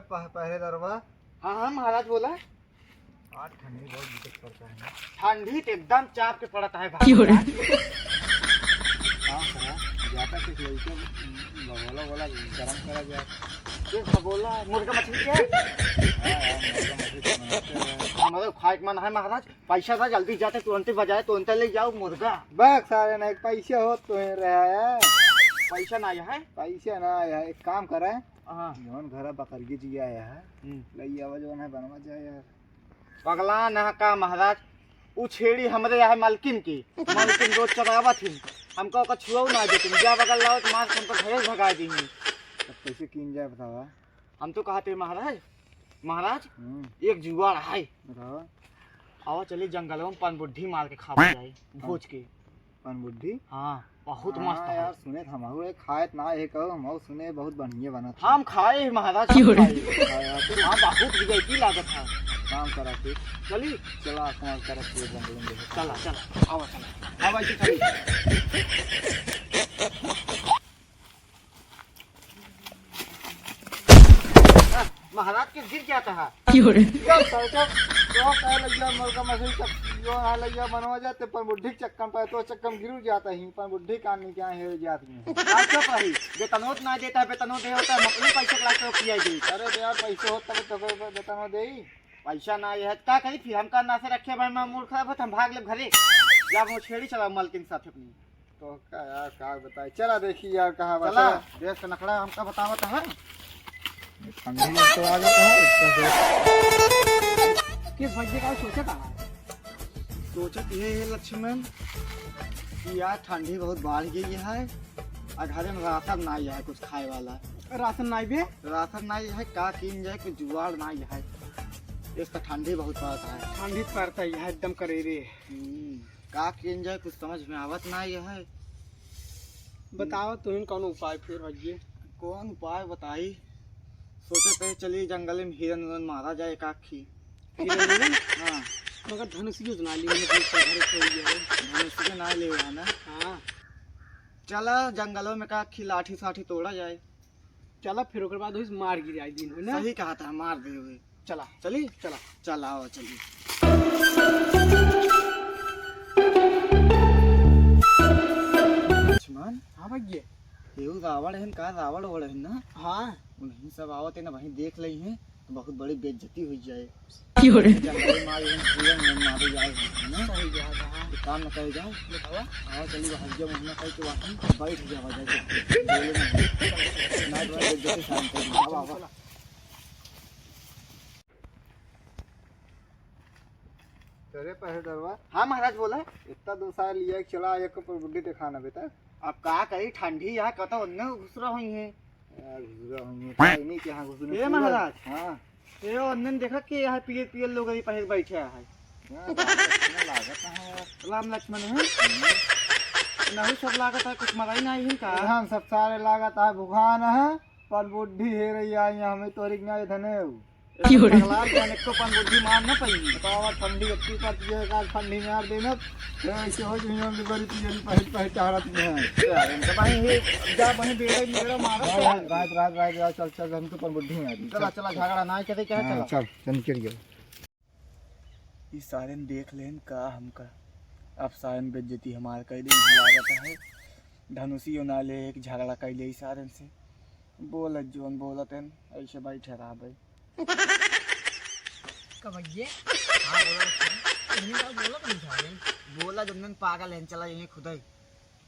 पहरेदारवा। हाँ हाँ महाराज बोला। आज ठंडी बहुत दिक्कत करता है ना। ठंडी तो एकदम चाप के पड़ता है भाई। काम करा जाता कुछ लड़के बोला बोला गरम करा जाए। ये भगोला मुर्गा मछली क्या है? हमारे खाए मन है महाराज, पैसा था जल्दी जाते तुरंत बजाए तुरंत ले जाओ मुर्गा। बैग सारे ना एक पैसे हो तो रहा है। पैसा ना आया है। पैसे ना आया है, एक काम करे हाँ जौन घर बकरगी जी आया है लई आवा जौन है बनवा जाए यार। पगला न का महाराज, उ छेड़ी हमरे यहाँ मालकिन की मालकिन रोज चरावा थी, हमको कछुआ ना देती जा बगल लाओ तो मार हमको घरे भगा देंगे। तब कैसे कीन जाए बतावा। हम तो कहते महाराज महाराज एक जुगाड़ है, बतावा। आओ चलिए जंगलों में पान बुड्ढी मार के खा जाए भोज के। पान बुड्ढी हाँ बहुत मस्त है यार। सुने हम खाए ना है कहो हम सुने बहुत बढ़िया बना था। हम खाए महाराज हम खाए। हाँ बहुत विजयती लागत है। काम करा फिर चलिए चला कमाल करा फिर जंगल में चला चला आओ चला आओ ऐसे चलिए। महाराज के गिर क्या था? मुर्गा मछली जो लैया बनवा जाते पर बुढ़ी चक्कन पर तो चक्कन गिर जाता ही पर बुढ़ी काटने क्या है जाती है। आप चुप रही, वेतनोत ना देता है वेतनोत दे होता है मकली पैसे क्लास तो किया जी। अरे यार पैसे होता तो वेतन दे पैसा ना ये क्या करी फिर हम करना से रखे भाई मैं मूड खराब होता हम भाग ले घरे जब वो छेड़ी चला मालकिन साथ अपनी। तो क्या यार क्या बताए। चला देखिए यार कहाँ चला देश का नखड़ा हमका बतावत है। ठंडी में तो आ जाता है किस भज्जे का सोचा था? सोचत ये है लक्ष्मण कि यार ठंडी बहुत बढ़ गई है और घरे में राशन नहीं है कुछ खाए वाला। राशन नहीं बे? राशन नहीं है का किन जाए कुछ जुगाड़ नहीं है। इसका ठंडी बहुत पड़ता है। ठंडी पड़ता है एकदम करे रे। का किन जाए कुछ समझ में आवत नहीं है। बताओ तुम कौन उपाय फिर भज्जे। कौन उपाय बताई? सोचे थे चलिए जंगल में हिरन उरन मारा जाए एक आखी। हाँ मगर धनुष योजना धनुष ना ले है ना। हाँ चला जंगलों में का आखी लाठी साठी तोड़ा जाए। चला फिर ओकर बाद मार गिर आई दिन है ना। सही कहा था मार दे हुए। चला चली चला चला आओ चलिए। लक्ष्मण हाँ भैया एगो रावण है का रावण ओढ़ है ना। हाँ उन्हीं सब आवत है ना वहीं देख ली है तो बहुत बड़ी बेइज्जती हो जाए। सही मारे जाए है ना। काम न करे जाओ बतावा। आओ चलिए वहाँ जब महीना कह के वहाँ बैठ जावा जाए। अरे पहरेदारवा। हाँ महाराज बोला। इतना दूसरा लिया चला एक पर बुढ़ी दिखाना बेटा। अब का करी ठंडी यहाँ कत घुस हुई है यार गुजरा होंगे नहीं कि हाँ गुजरे। ये महाराज हाँ ये अन्य देखा कि यहाँ पिए पिए लोग अभी पहले बैठे है। लागत है राम लक्ष्मण है नहीं सब लागत है कुछ मराई नहीं है का। हम सब सारे लागत है भुखान है पर बुढ़ी है रही आई हमें तोरी ना धने को पन बुद्धि मार न पाई। बतावा ठंडी अच्छी पड़ती है का ठंडी में यार देना ऐसे हो गई हम बड़ी पियली पहल पहल चाहत में है। भाई हे जा बने बेड़े मेरा मारा रात चल चल हम तो पर बुढ़ी में आ रही। चला चला झगड़ा ना कहते क्या चला चल चल चल गया। इस सारन देख लेन का हमका अब सारन बेइज्जती हमार कर दी लागत है। धनुषियों ना ले एक झगड़ा कर ले सारन से बोलत जोन बोलत है ऐसे बैठे रहा भाई। कबैये हाँ बोला जन पागल है चला यहीं खुदा ही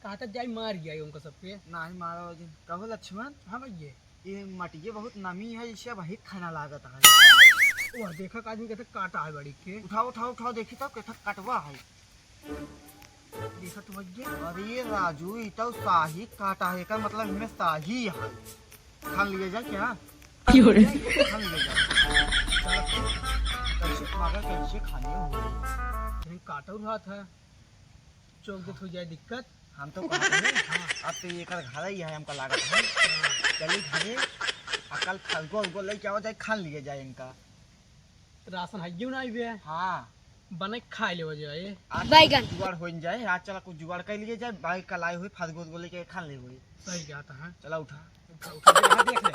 कहा था जाई मार गया उनका सब पे ना ही मारा कहो लक्ष्मण। हाँ भैया ये मटिए बहुत नमी है इसे वही खाना लागत है। वो देखा आदमी कहते काटा है बड़ी के। उठाओ उठाओ उठाओ देखी तो कैसा कटवा है देखा तो भैया। अरे राजू ये तो शाही काटा है का मतलब इनमें शाही है। खा लिए जाए क्या खा लिए जाए कैसे खागा कैसे खाने हुए काटा रहा था चौक देख हो जाए दिक्कत। हम तो कहते हैं हाँ अब तो ये कर घर ही है हमका लागत है। चलिए घरे अकल फलगो उगो ले जाओ जाए खा लिए जाए इनका राशन है ना भी है। हाँ बने खा ले जाए बैगन जुगाड़ हो जाए। आज चला कुछ जुगाड़ कर लिए जाए बाइक का लाई हुई फलगो उगो लेके खा ले हुई। सही क्या था। चला उठा उठा देख ले।